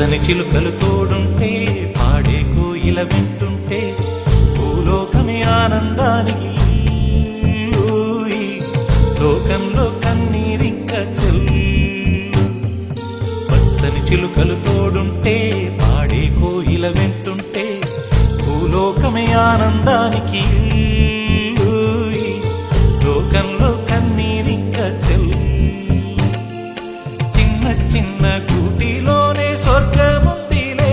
పచ్చని చిలుకలు తోడుంటే పాడే కోయిల వింటుంటే భూలోకమే ఆనందానికి లోకంలో కన్నీరింక చెల్లు. పచ్చని చిలుకలు తోడుంటే పాడే కోయిల వింటుంటే భూలోకమే ఆనందానికి లోకంలో కన్నీరింక చెల్లు. చిన్న చిన్న గూటిలోనే స్వర్గముందిలే,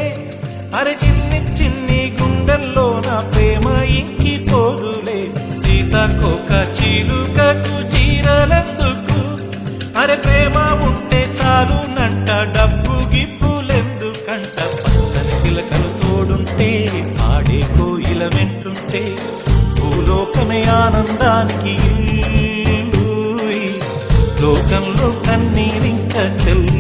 అరే చిన్ని చిన్ని గుండెల్లో నా ప్రేమ ఇంకిపోదులే. సీతాకోక చిలుకకు చీరలెందుకు, అరే ప్రేమ ఉంటే చాలునంట, డబ్బు గిప్పులెందుకంట. పచ్చని చిలకలు తోడుంటే పాడే కోయిల వింటుంటే భూలోకమే ఆనందానికి లోకంలో కన్నీరింక చెల్లు.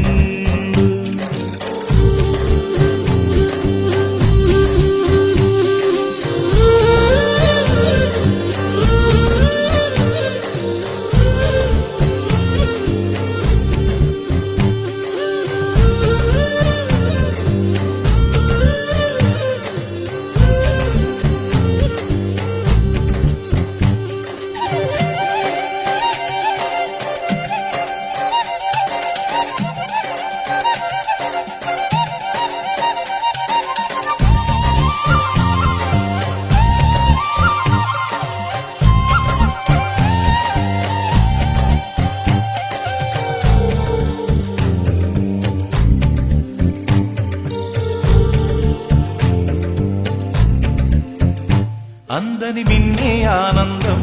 అందని మిన్నే ఆనందం,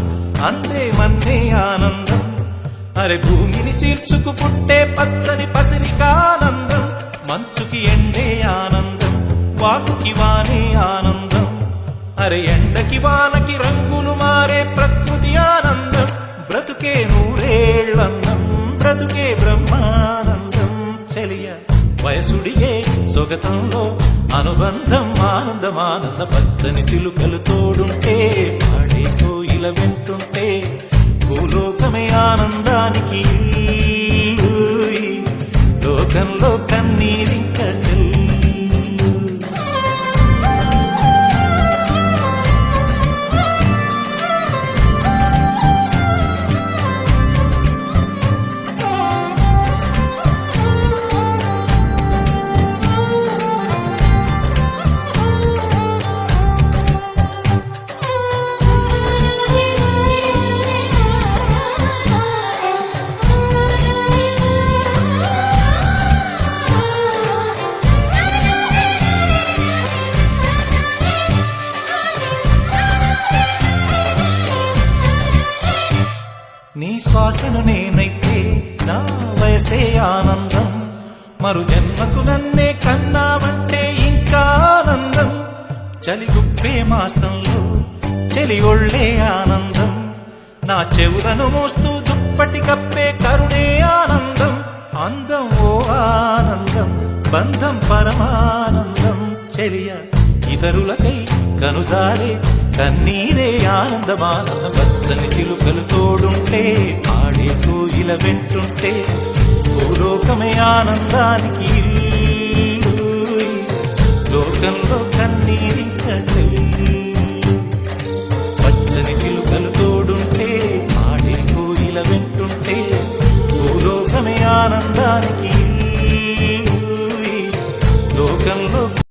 అందే మన్నే ఆనందం, అరే భూమిని చీల్చుకు పుట్టే పచ్చని పసిరికానందం. మంచుకి ఎండే ఆనందం, వాకుకి వానే ఆనందం, అరే ఎండకి వానకి రంగులు మారే ప్రకృతి ఆనందం. బ్రతుకే నూరేళ్లందం, బ్రతుకే బ్రహ్మానందం. చెలియ వయసుడియే సొగతంలో అనుబంధం ఆనందమానంద. పచ్చని చిలుకలు తోడుంటే పాడే కోయిల వింటుంటే భూలోకమే ఆనందానికి లోకంలో కన్నీరింక చెల్లు. నీ శ్వాసను నేనైతే నా వయసే ఆనందం, మరు జన్మకు నన్నే కన్నావంటే ఇంకా ఆనందం. చలి గుప్పే మాసంలో చెలి ఒళ్ళే ఆనందం, నా చెవులను మోస్తూ దుప్పటి కప్పే కరుణే ఆనందం. అందం ఓ ఆనందం, బంధం పరమానందం. చెలియ ఇతరులకై కనుసారే కన్నీరే ఆనందమానందం. పచ్చని చిలుకలు తోడుంటే పాడే కోయిల వింటుంటే భూలోకమే ఆనందానికి లోకంలో కన్నీరింక చెల్లు. పచ్చని చిలుకలు తోడుంటే పాడే కోయిల వింటుంటే భూలోకమే ఆనందానికి